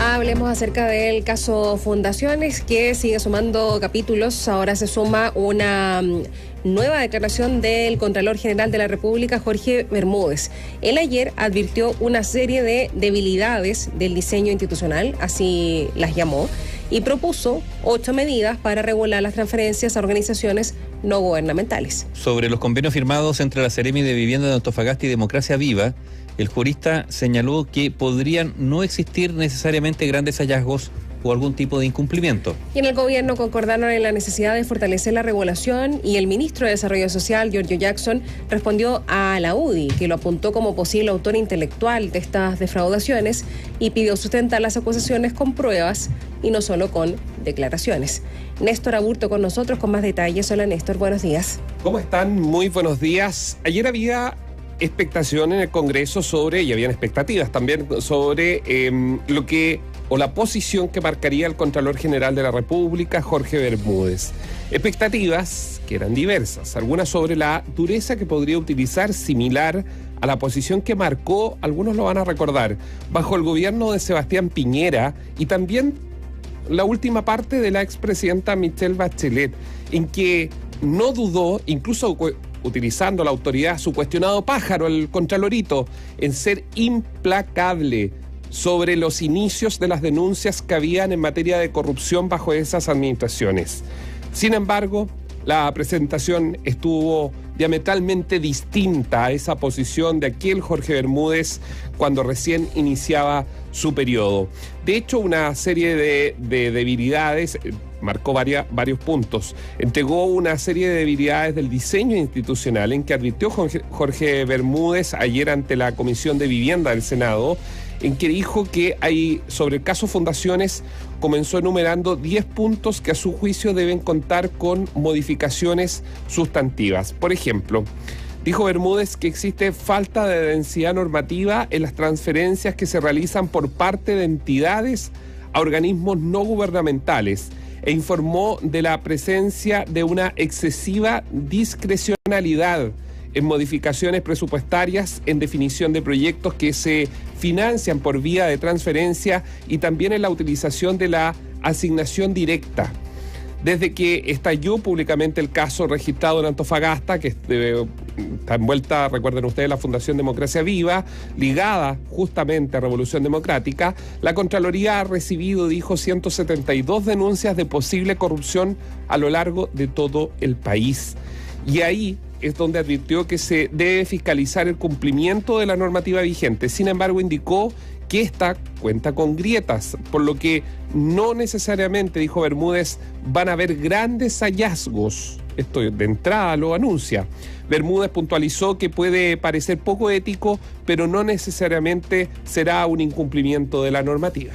Hablemos acerca del caso Fundaciones, que sigue sumando capítulos. Ahora se suma una nueva declaración del Contralor General de la República, Jorge Bermúdez. Él ayer advirtió una serie de debilidades del diseño institucional, así las llamó, y propuso 8 medidas para regular las transferencias a organizaciones no gubernamentales. Sobre los convenios firmados entre la Seremi de Vivienda de Antofagasta y Democracia Viva, el jurista señaló que podrían no existir necesariamente grandes hallazgos o algún tipo de incumplimiento. Y en el gobierno concordaron en la necesidad de fortalecer la regulación, y el ministro de Desarrollo Social, Giorgio Jackson, respondió a la UDI, que lo apuntó como posible autor intelectual de estas defraudaciones, y pidió sustentar las acusaciones con pruebas y no solo con declaraciones. Néstor Aburto con nosotros con más detalles. Hola Néstor, buenos días. ¿Cómo están? Muy buenos días. Ayer había expectación en el Congreso y habían expectativas también sobre la posición que marcaría el Contralor General de la República, Jorge Bermúdez. Expectativas que eran diversas, algunas sobre la dureza que podría utilizar, similar a la posición que marcó, algunos lo van a recordar, bajo el gobierno de Sebastián Piñera, y también la última parte de la expresidenta Michelle Bachelet, en que no dudó, incluso utilizando la autoridad, su cuestionado pájaro, el Contralorito, en ser implacable sobre los inicios de las denuncias que habían en materia de corrupción bajo esas administraciones. Sin embargo, la presentación estuvo diametralmente distinta a esa posición de aquel Jorge Bermúdez cuando recién iniciaba su periodo. De hecho, una serie de debilidades, marcó varios puntos. Entregó una serie de debilidades del diseño institucional, en que advirtió Jorge Bermúdez ayer ante la Comisión de Vivienda del Senado, en que dijo que sobre el caso Fundaciones, comenzó enumerando 10 puntos que a su juicio deben contar con modificaciones sustantivas. Por ejemplo, dijo Bermúdez que existe falta de densidad normativa en las transferencias que se realizan por parte de entidades a organismos no gubernamentales, e informó de la presencia de una excesiva discrecionalidad en modificaciones presupuestarias, en definición de proyectos que se financian por vía de transferencia, y también en la utilización de la asignación directa. Desde que estalló públicamente el caso registrado en Antofagasta, que está envuelta, recuerden ustedes, la Fundación Democracia Viva, ligada justamente a Revolución Democrática, la Contraloría ha recibido, dijo, 172 denuncias de posible corrupción a lo largo de todo el país. Y ahí es donde advirtió que se debe fiscalizar el cumplimiento de la normativa vigente. Sin embargo, indicó que esta cuenta con grietas, por lo que no necesariamente, dijo Bermúdez, van a haber grandes hallazgos. Esto de entrada lo anuncia. Bermúdez puntualizó que puede parecer poco ético, pero no necesariamente será un incumplimiento de la normativa.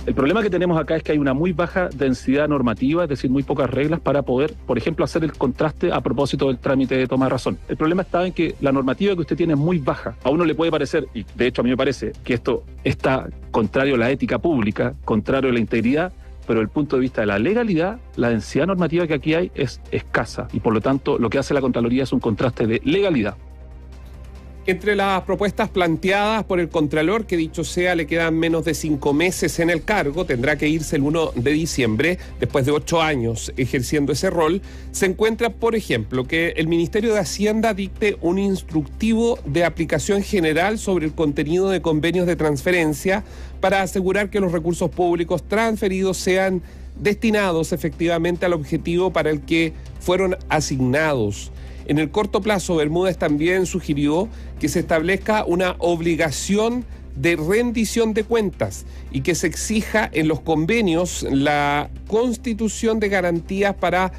El problema que tenemos acá es que hay una muy baja densidad normativa, es decir, muy pocas reglas para poder, por ejemplo, hacer el contraste a propósito del trámite de toma de razón. El problema está en que la normativa que usted tiene es muy baja. A uno le puede parecer, y de hecho a mí me parece, que esto está contrario a la ética pública, contrario a la integridad, pero desde el punto de vista de la legalidad, la densidad normativa que aquí hay es escasa, y por lo tanto lo que hace la Contraloría es un contraste de legalidad. Entre las propuestas planteadas por el Contralor, que dicho sea, le quedan menos de 5 meses en el cargo, tendrá que irse el 1 de diciembre, después de 8 años ejerciendo ese rol, se encuentra, por ejemplo, que el Ministerio de Hacienda dicte un instructivo de aplicación general sobre el contenido de convenios de transferencia para asegurar que los recursos públicos transferidos sean destinados efectivamente al objetivo para el que fueron asignados. En el corto plazo, Bermúdez también sugirió que se establezca una obligación de rendición de cuentas y que se exija en los convenios la constitución de garantías para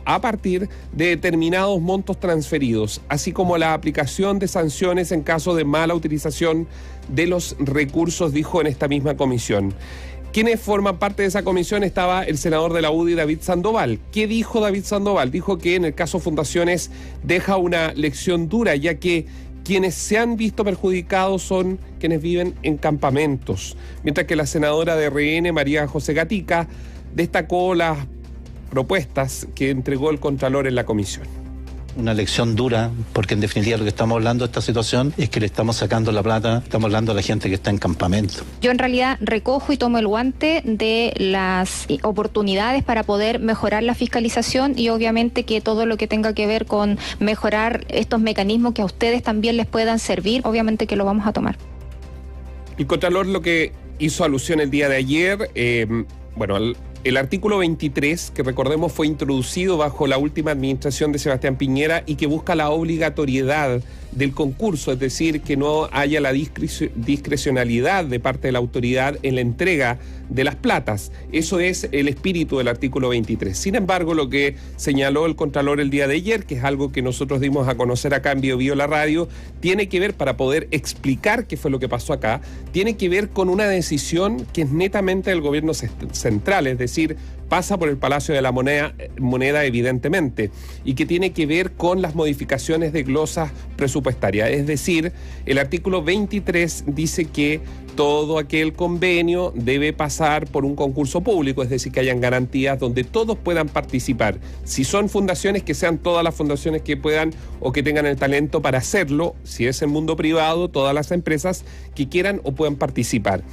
a partir de determinados montos transferidos, así como la aplicación de sanciones en caso de mala utilización de los recursos, dijo en esta misma comisión. ¿Quiénes forman parte de esa comisión? Estaba el senador de la UDI, David Sandoval. ¿Qué dijo David Sandoval? Dijo que en el caso Fundaciones deja una lección dura, ya que quienes se han visto perjudicados son quienes viven en campamentos. Mientras que la senadora de RN, María José Gatica, destacó las propuestas que entregó el Contralor en la comisión. una lección dura, porque en definitiva lo que estamos hablando de esta situación es que le estamos sacando la plata, estamos hablando a la gente que está en campamento. Yo en realidad recojo y tomo el guante de las oportunidades para poder mejorar la fiscalización y obviamente que todo lo que tenga que ver con mejorar estos mecanismos que a ustedes también les puedan servir, obviamente que lo vamos a tomar. El Contralor lo que hizo alusión el día de ayer, el artículo 23, que recordemos fue introducido bajo la última administración de Sebastián Piñera y que busca la obligatoriedad del concurso, es decir, que no haya la discrecionalidad de parte de la autoridad en la entrega de las platas. Eso es el espíritu del artículo 23. Sin embargo, lo que señaló el Contralor el día de ayer, que es algo que nosotros dimos a conocer acá en Bio la radio, tiene que ver, para poder explicar qué fue lo que pasó acá, tiene que ver con una decisión que es netamente del gobierno central, es decir, pasa por el Palacio de la Moneda evidentemente, y que tiene que ver con las modificaciones de glosas presupuestarias. Es decir, el artículo 23 dice que todo aquel convenio debe pasar por un concurso público, es decir, que hayan garantías donde todos puedan participar. Si son fundaciones, que sean todas las fundaciones que puedan o que tengan el talento para hacerlo. Si es el mundo privado, todas las empresas que quieran o puedan participar,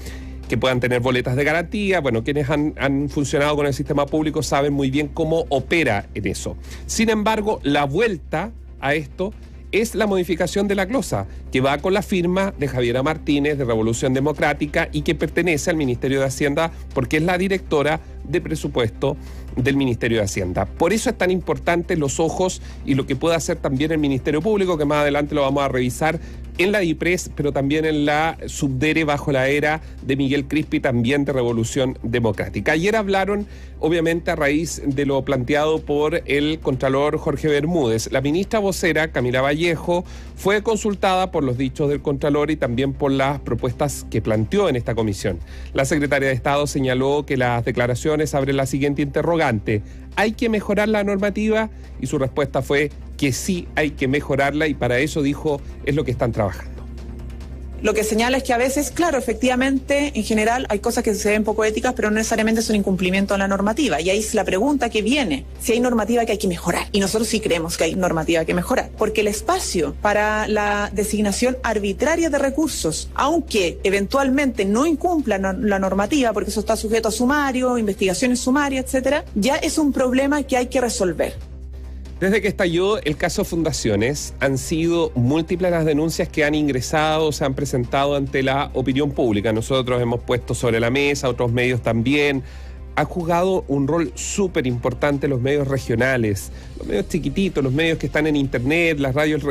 que puedan tener boletas de garantía. Bueno, quienes han funcionado con el sistema público saben muy bien cómo opera en eso. Sin embargo, la vuelta a esto es la modificación de la glosa, que va con la firma de Javiera Martínez de Revolución Democrática y que pertenece al Ministerio de Hacienda porque es la directora de presupuesto del Ministerio de Hacienda. Por eso es tan importante los ojos y lo que puede hacer también el Ministerio Público, que más adelante lo vamos a revisar en la DIPRES, pero también en la Subdere bajo la era de Miguel Crispi, también de Revolución Democrática. Ayer hablaron, obviamente, a raíz de lo planteado por el Contralor Jorge Bermúdez. La ministra vocera, Camila Vallejo, fue consultada por los dichos del Contralor y también por las propuestas que planteó en esta comisión. La secretaria de Estado señaló que las declaraciones abren la siguiente interrogante: ¿hay que mejorar la normativa? Y su respuesta fue que sí hay que mejorarla, y para eso, dijo, es lo que están trabajando. Lo que señala es que a veces, claro, efectivamente, en general hay cosas que se ven poco éticas, pero no necesariamente es un incumplimiento de la normativa. Y ahí es la pregunta que viene, si hay normativa que hay que mejorar. Y nosotros sí creemos que hay normativa que mejorar, porque el espacio para la designación arbitraria de recursos, aunque eventualmente no incumpla la normativa, porque eso está sujeto a sumario, investigaciones sumarias, etcétera, ya es un problema que hay que resolver. Desde que estalló el caso Fundaciones, han sido múltiples las denuncias que han ingresado, se han presentado ante la opinión pública. Nosotros hemos puesto sobre la mesa, otros medios también. Ha jugado un rol súper importante los medios regionales, los medios chiquititos, los medios que están en internet, las radios,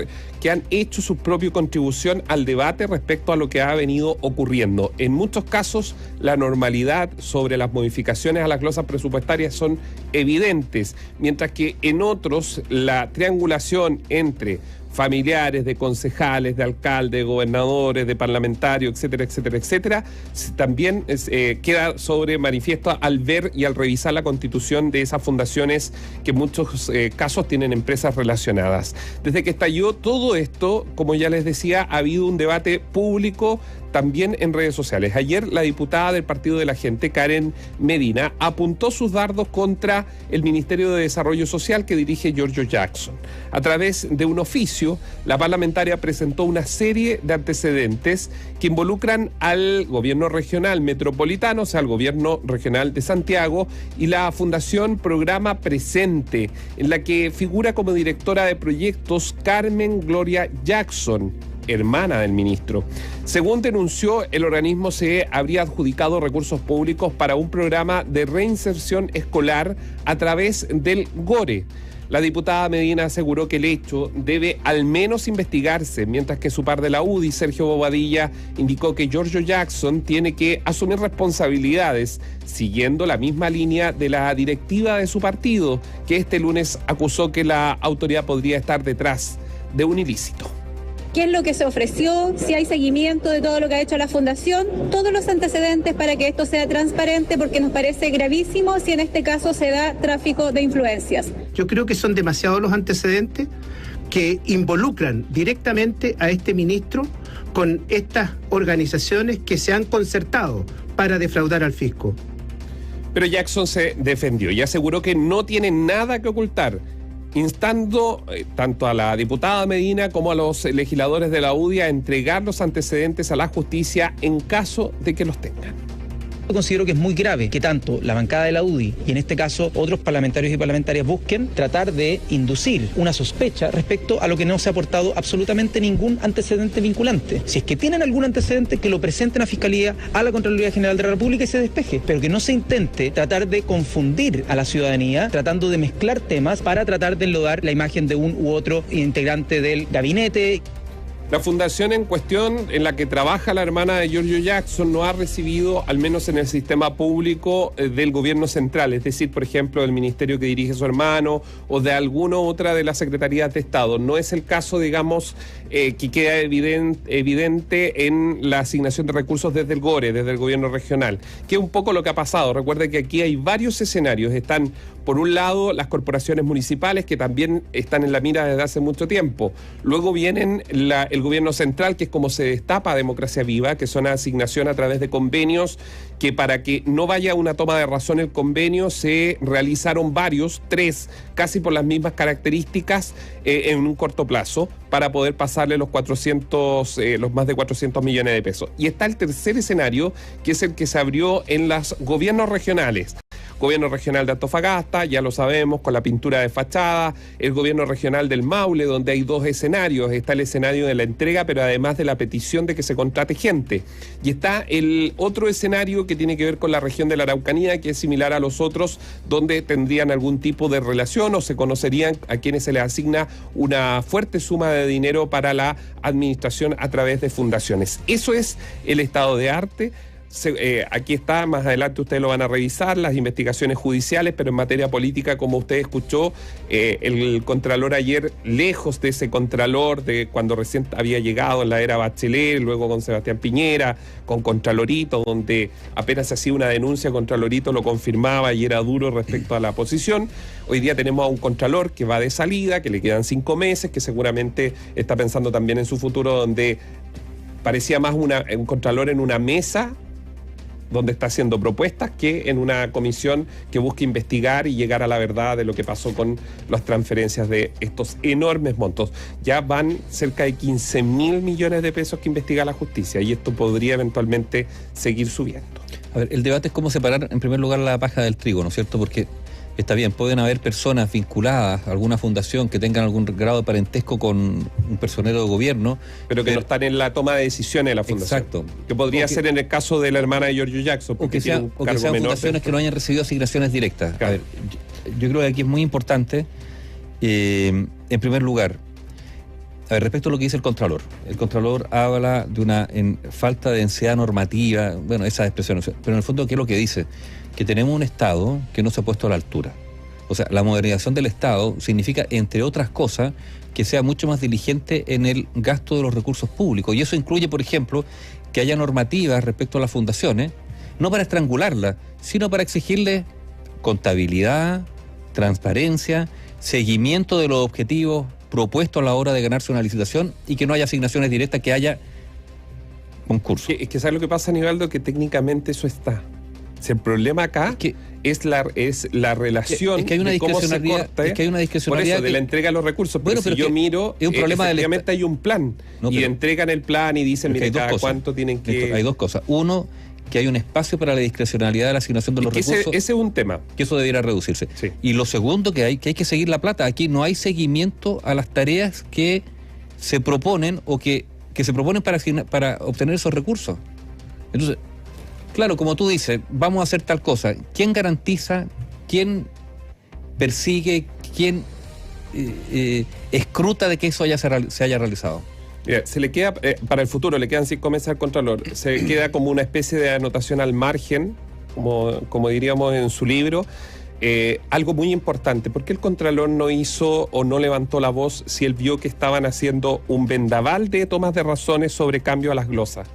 que han hecho su propia contribución al debate respecto a lo que ha venido ocurriendo. En muchos casos, la normalidad sobre las modificaciones a las glosas presupuestarias son evidentes, mientras que en otros la triangulación entre familiares de concejales, de alcaldes, de gobernadores, de parlamentarios, etcétera, etcétera, etcétera, también queda sobre manifiesto al ver y al revisar la constitución de esas fundaciones que en muchos casos tienen empresas relacionadas. Desde que estalló todo esto, como ya les decía, ha habido un debate público también en redes sociales. Ayer la diputada del Partido de la Gente, Karen Medina, apuntó sus dardos contra el Ministerio de Desarrollo Social que dirige Giorgio Jackson. A través de un oficio, la parlamentaria presentó una serie de antecedentes que involucran al gobierno regional metropolitano, o sea, al gobierno regional de Santiago, y la Fundación Programa Presente, en la que figura como directora de proyectos Carmen Gloria Jackson, hermana del ministro. Según denunció, el organismo se habría adjudicado recursos públicos para un programa de reinserción escolar a través del GORE. La diputada Medina aseguró que el hecho debe al menos investigarse, mientras que su par de la UDI, Sergio Bobadilla, indicó que Giorgio Jackson tiene que asumir responsabilidades, siguiendo la misma línea de la directiva de su partido, que este lunes acusó que la autoridad podría estar detrás de un ilícito. ¿Qué es lo que se ofreció? Si hay seguimiento de todo lo que ha hecho la Fundación, todos los antecedentes para que esto sea transparente, porque nos parece gravísimo si en este caso se da tráfico de influencias. Yo creo que son demasiados los antecedentes que involucran directamente a este ministro con estas organizaciones que se han concertado para defraudar al fisco. Pero Jackson se defendió y aseguró que no tiene nada que ocultar. instando tanto a la diputada Medina como a los legisladores de la UDI a entregar los antecedentes a la justicia en caso de que los tengan. Considero que es muy grave que tanto la bancada de la UDI y en este caso otros parlamentarios y parlamentarias busquen tratar de inducir una sospecha respecto a lo que no se ha aportado absolutamente ningún antecedente vinculante. Si es que tienen algún antecedente, que lo presenten a Fiscalía, a la Contraloría General de la República y se despeje, pero que no se intente tratar de confundir a la ciudadanía tratando de mezclar temas para tratar de enlodar la imagen de un u otro integrante del gabinete. La fundación en cuestión, en la que trabaja la hermana de Giorgio Jackson, no ha recibido, al menos en el sistema público, del gobierno central, es decir, por ejemplo, del ministerio que dirige su hermano o de alguna otra de las secretarías de Estado. No es el caso, digamos, que queda evidente en la asignación de recursos desde el GORE, desde el gobierno regional, que es un poco lo que ha pasado. Recuerde que aquí hay varios escenarios. Están, por un lado, las corporaciones municipales, que también están en la mira desde hace mucho tiempo. Luego vienen el gobierno central, que es como se destapa Democracia Viva, que son asignación a través de convenios, que para que no vaya una toma de razón el convenio, se realizaron varios, 3, casi por las mismas características, en un corto plazo, para poder pasarle los más de 400 millones de pesos. Y está el tercer escenario, que es el que se abrió en los gobiernos regionales. Gobierno regional de Antofagasta, ya lo sabemos, con la pintura de fachada. El gobierno regional del Maule, donde hay 2 escenarios. Está el escenario de la entrega, pero además de la petición de que se contrate gente. Y está el otro escenario que tiene que ver con la región de la Araucanía, que es similar a los otros, donde tendrían algún tipo de relación o se conocerían a quienes se les asigna una fuerte suma de dinero para la administración a través de fundaciones. Eso es el estado de arte. Aquí está, más adelante ustedes lo van a revisar, las investigaciones judiciales, pero en materia política, como usted escuchó, el Contralor ayer, lejos de ese Contralor de cuando recién había llegado en la era Bachelet, luego con Sebastián Piñera, con Contralorito, donde apenas se hacía una denuncia, Contralorito lo confirmaba y era duro respecto a la posición. Hoy día tenemos a un Contralor que va de salida, que le quedan 5 meses, que seguramente está pensando también en su futuro, donde parecía más un Contralor en una mesa donde está haciendo propuestas, que en una comisión que busca investigar y llegar a la verdad de lo que pasó con las transferencias de estos enormes montos. Ya van cerca de 15.000 millones de pesos que investiga la justicia, y esto podría eventualmente seguir subiendo. A ver, el debate es cómo separar en primer lugar la paja del trigo, ¿no es cierto? Porque está bien, pueden haber personas vinculadas a alguna fundación que tengan algún grado de parentesco con un personero de gobierno, pero que no están en la toma de decisiones de la fundación. Exacto. Que podría ser en el caso de la hermana de Giorgio Jackson, porque sean fundaciones que no hayan recibido asignaciones directas. Claro. A ver, yo creo que aquí es muy importante, en primer lugar, a ver, respecto a lo que dice el Contralor. El Contralor habla de una falta de densidad normativa, bueno, esas expresiones, pero en el fondo, ¿qué es lo que dice? Que tenemos un Estado que no se ha puesto a la altura. O sea, la modernización del Estado significa, entre otras cosas, que sea mucho más diligente en el gasto de los recursos públicos. Y eso incluye, por ejemplo, que haya normativas respecto a las fundaciones, no para estrangularlas, sino para exigirles contabilidad, transparencia, seguimiento de los objetivos propuestos a la hora de ganarse una licitación, y que no haya asignaciones directas, que haya concursos. Es que ¿sabes lo que pasa, Aníbaldo? Que técnicamente eso está. El problema acá es la relación, es que hay una discrecionalidad, por eso, de la entrega de los recursos. Pero si yo miro, es un problema efectivamente hay un plan, y entregan el plan y dicen, mire, cada cuánto tienen que... Hay 2 cosas. Uno, que hay un espacio para la discrecionalidad de la asignación de los recursos. Ese es un tema. Que eso debiera reducirse. Sí. Y lo segundo, que hay que seguir la plata. Aquí no hay seguimiento a las tareas que se proponen o que se proponen para obtener esos recursos. Entonces, claro, como tú dices, vamos a hacer tal cosa. ¿Quién garantiza? ¿Quién persigue? ¿Quién escruta de que eso se haya realizado? Mira, se le queda, para el futuro, le quedan 5 meses al Contralor. Se queda como una especie de anotación al margen, como diríamos en su libro. Algo muy importante, ¿por qué el Contralor no hizo o no levantó la voz si él vio que estaban haciendo un vendaval de tomas de razones sobre cambio a las glosas?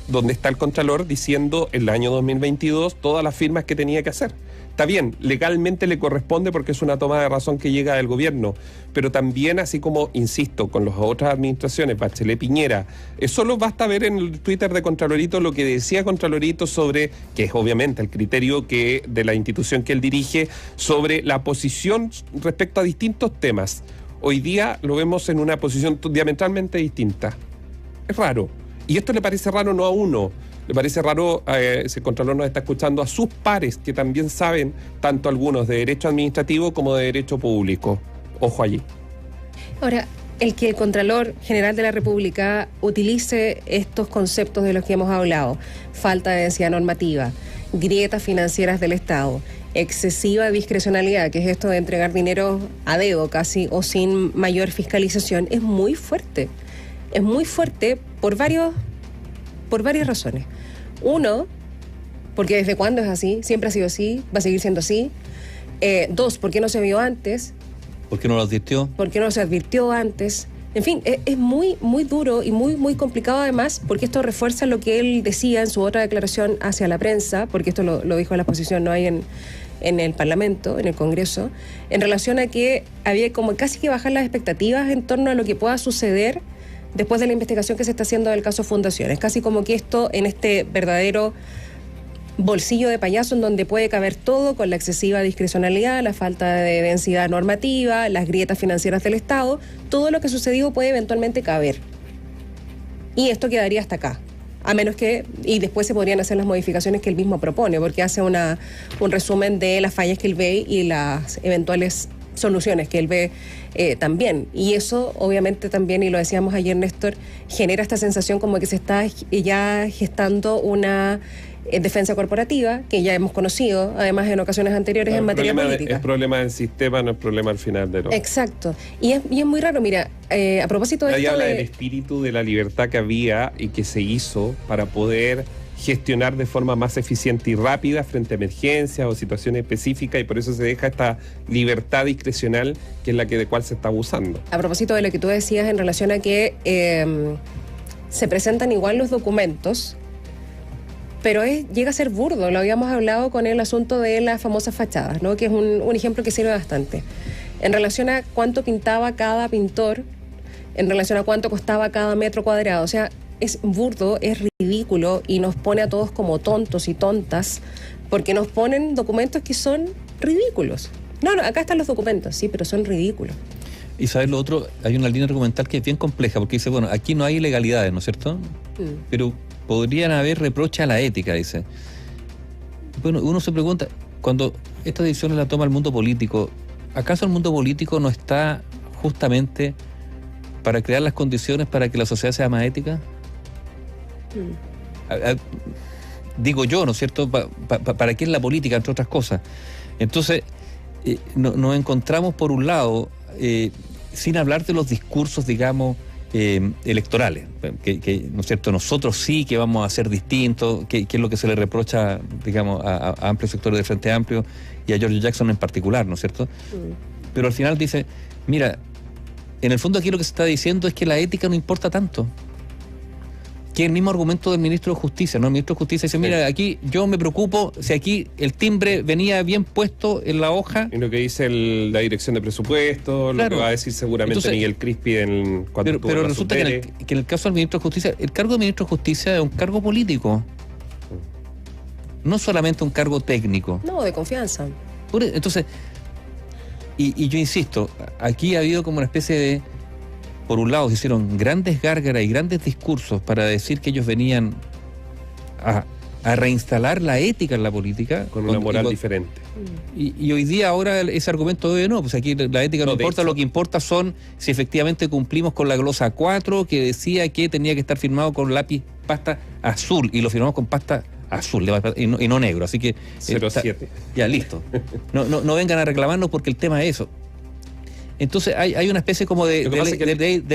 donde está el Contralor diciendo en el año 2022 todas las firmas que tenía que hacer. Está bien, legalmente le corresponde porque es una toma de razón que llega del gobierno, pero también, así como, insisto, con las otras administraciones, Bachelet, Piñera, solo basta ver en el Twitter de Contralorito lo que decía Contralorito sobre, que es obviamente el criterio que de la institución que él dirige, sobre la posición respecto a distintos temas. Hoy día lo vemos en una posición diametralmente distinta. Es raro. Y esto le parece raro no a uno, le parece raro, si el Contralor nos está escuchando, a sus pares que también saben, tanto algunos de derecho administrativo como de derecho público. Ojo allí. Ahora, el que el Contralor General de la República utilice estos conceptos de los que hemos hablado, falta de densidad normativa, grietas financieras del Estado, excesiva discrecionalidad, que es esto de entregar dinero a dedo casi o sin mayor fiscalización, es muy fuerte. Es muy fuerte por varias razones. Uno, porque desde cuándo es así, siempre ha sido así, va a seguir siendo así. Dos, ¿por qué no se vio antes? ¿Por qué no lo advirtió? ¿Por qué no se advirtió antes? En fin, es muy, muy duro y muy, muy complicado además, porque esto refuerza lo que él decía en su otra declaración hacia la prensa, porque esto lo dijo en la exposición, no hay en el Parlamento, en el Congreso, en relación a que había como casi que bajar las expectativas en torno a lo que pueda suceder después de la investigación que se está haciendo del caso Fundaciones. Casi como que esto en este verdadero bolsillo de payaso en donde puede caber todo, con la excesiva discrecionalidad, la falta de densidad normativa, las grietas financieras del Estado, todo lo que ha sucedido puede eventualmente caber. Y esto quedaría hasta acá. A menos que, y después se podrían hacer las modificaciones que él mismo propone, porque hace un resumen de las fallas que él ve y las eventuales soluciones que él ve también. Y eso obviamente también, y lo decíamos ayer, Néstor, genera esta sensación como que se está ya gestando una defensa corporativa que ya hemos conocido, además en ocasiones anteriores en materia política. Es problema del sistema, no es problema al final de lo... Exacto. Y es muy raro, mira, a propósito de ahí esto habla del espíritu de la libertad que había y que se hizo para poder gestionar de forma más eficiente y rápida frente a emergencias o situaciones específicas, y por eso se deja esta libertad discrecional que es la que de cual se está abusando. A propósito de lo que tú decías en relación a que se presentan igual los documentos, pero llega a ser burdo. Lo habíamos hablado con el asunto de las famosas fachadas, ¿no? Que es un ejemplo que sirve bastante. En relación a cuánto pintaba cada pintor, en relación a cuánto costaba cada metro cuadrado. O sea, es burdo, es ridículo y nos pone a todos como tontos y tontas porque nos ponen documentos que son ridículos. No, acá están los documentos, sí, pero son ridículos. Y sabes lo otro, hay una línea argumental que es bien compleja porque dice, bueno, aquí no hay ilegalidades, ¿no es cierto? Pero podrían haber reproches a la ética, dice. Bueno, uno se pregunta, cuando esta decisión la toma el mundo político, ¿acaso el mundo político no está justamente para crear las condiciones para que la sociedad sea más ética? Digo yo, ¿no es cierto? ¿Para qué es la política, entre otras cosas? Entonces, nos encontramos por un lado, sin hablar de los discursos, digamos, electorales, que ¿no es cierto? Nosotros sí que vamos a ser distintos, que es lo que se le reprocha, digamos, a amplios sectores del Frente Amplio y a George Jackson en particular, ¿no es cierto? Pero al final dice, mira, en el fondo aquí lo que se está diciendo es que la ética no importa tanto. Que es el mismo argumento del ministro de Justicia, ¿no? El ministro de Justicia dice, mira, aquí yo me preocupo si aquí el timbre venía bien puesto en la hoja. Y lo que dice la dirección de presupuesto, claro, lo que va a decir seguramente entonces, Miguel Crispi pero resulta que en el caso del ministro de Justicia, el cargo de ministro de Justicia es un cargo político. No solamente un cargo técnico. No, de confianza. Entonces, y yo insisto, aquí ha habido como una especie de... Por un lado, se hicieron grandes gárgaras y grandes discursos para decir que ellos venían a reinstalar la ética en la política. Con una moral diferente. Y hoy día, ahora, ese argumento de no, pues aquí la ética no importa, lo que importa son si efectivamente cumplimos con la glosa 4, que decía que tenía que estar firmado con lápiz pasta azul, y lo firmamos con pasta azul y no negro, así que... 07. Ya, listo. No vengan a reclamarnos porque el tema es eso. Entonces hay una especie como de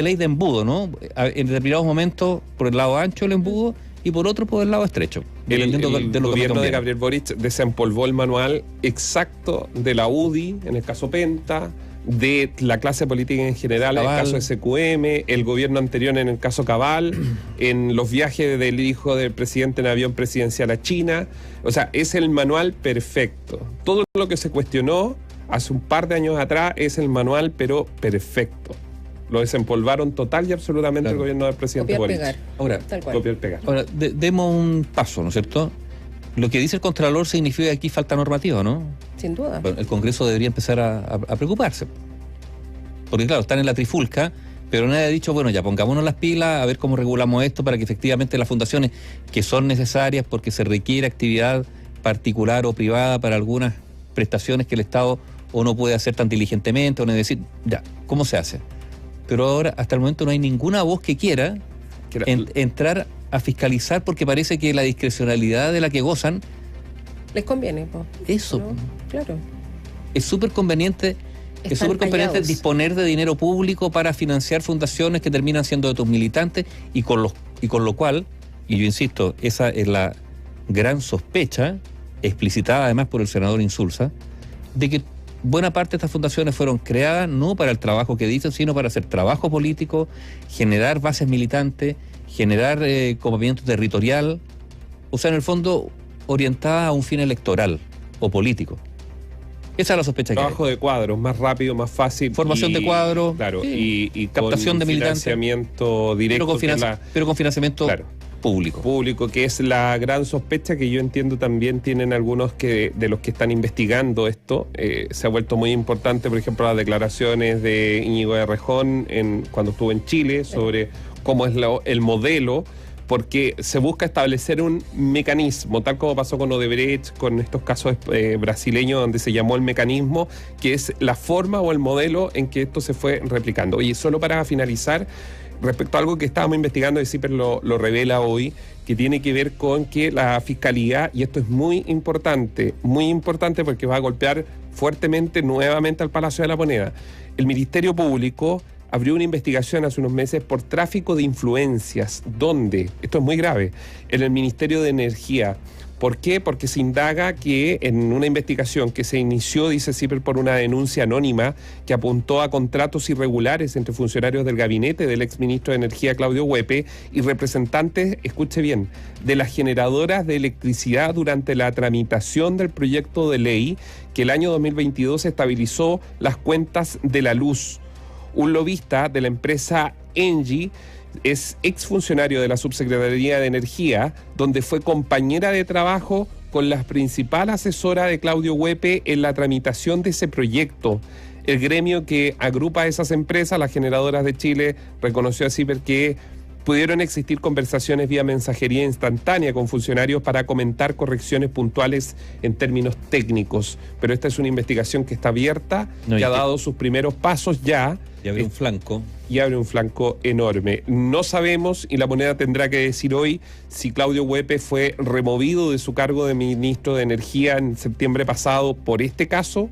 ley de embudo, ¿no? En determinados momentos por el lado ancho del embudo y por otro por el lado estrecho. El gobierno de Gabriel Boric desempolvó el manual exacto de la UDI, en el caso Penta, de la clase política en general, Cabal. en el caso SQM, el gobierno anterior en el caso Cabal, en los viajes del hijo del presidente en avión presidencial a China. O sea, es el manual perfecto. Todo lo que se cuestionó hace un par de años atrás es el manual, pero perfecto. Lo desempolvaron total y absolutamente el gobierno del presidente Copiar, Boric. pegar. Ahora, Tal cual. Copiar, pegar. Ahora, demos un paso, ¿no es cierto? Lo que dice el Contralor significa que aquí falta normativa, ¿no? Sin duda. Bueno, el Congreso debería empezar a preocuparse. Porque claro, están en la trifulca, pero nadie ha dicho, bueno, ya pongámonos las pilas a ver cómo regulamos esto para que efectivamente las fundaciones que son necesarias porque se requiere actividad particular o privada para algunas prestaciones que el Estado o no puede hacer tan diligentemente, o no decir, ya, ¿cómo se hace? Pero ahora, hasta el momento, no hay ninguna voz que quiera entrar a fiscalizar porque parece que la discrecionalidad de la que gozan... Les conviene, po. Eso. ¿No? Claro. Es súper conveniente. Es Están súper conveniente hallados. disponer de dinero público para financiar fundaciones que terminan siendo de tus militantes y con lo cual, y yo insisto, esa es la gran sospecha, explicitada además por el senador Insulza, de que buena parte de estas fundaciones fueron creadas no para el trabajo que dicen, sino para hacer trabajo político, generar bases militantes, generar copamiento territorial, o sea, en el fondo orientada a un fin electoral o político. Esa es la sospecha que hay. Trabajo de cuadros, más rápido, más fácil. Formación de cuadros. Claro, Sí. y Captación con de militantes. financiamiento directo. Pero con financiamiento Claro. público. Que es la gran sospecha que yo entiendo también tienen algunos de los que están investigando esto. Se ha vuelto muy importante, por ejemplo, las declaraciones de Íñigo Errejón cuando estuvo en Chile sobre cómo es el modelo, porque se busca establecer un mecanismo, tal como pasó con Odebrecht, con estos casos brasileños donde se llamó el mecanismo, que es la forma o el modelo en que esto se fue replicando. Y solo para finalizar, respecto a algo que estábamos investigando, y CIPER lo revela hoy, que tiene que ver con que la Fiscalía, y esto es muy importante porque va a golpear fuertemente nuevamente al Palacio de la Moneda, el Ministerio Público abrió una investigación hace unos meses por tráfico de influencias. ¿Dónde? Esto es muy grave. En el Ministerio de Energía. ¿Por qué? Porque se indaga que en una investigación que se inició, dice CIPER, por una denuncia anónima que apuntó a contratos irregulares entre funcionarios del gabinete del exministro de Energía, Claudio Huepe, y representantes, escuche bien, de las generadoras de electricidad durante la tramitación del proyecto de ley que el año 2022 estabilizó las cuentas de la luz. Un lobista de la empresa Engie es exfuncionario de la Subsecretaría de Energía, donde fue compañera de trabajo con la principal asesora de Claudio Huepe en la tramitación de ese proyecto. El gremio que agrupa a esas empresas, las generadoras de Chile, reconoció a CIPER que pudieron existir conversaciones vía mensajería instantánea con funcionarios para comentar correcciones puntuales en términos técnicos. Pero esta es una investigación que está abierta, que ha dado sus primeros pasos ya. Y abre un flanco. Y abre un flanco enorme. No sabemos, y la Moneda tendrá que decir hoy, si Claudio Huepe fue removido de su cargo de ministro de Energía en septiembre pasado por este caso,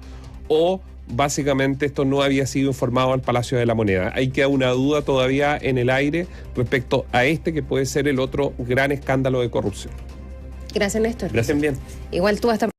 o básicamente esto no había sido informado al Palacio de la Moneda. Hay queda una duda todavía en el aire respecto a que puede ser el otro gran escándalo de corrupción. Gracias, Néstor. Gracias bien. Igual tú hasta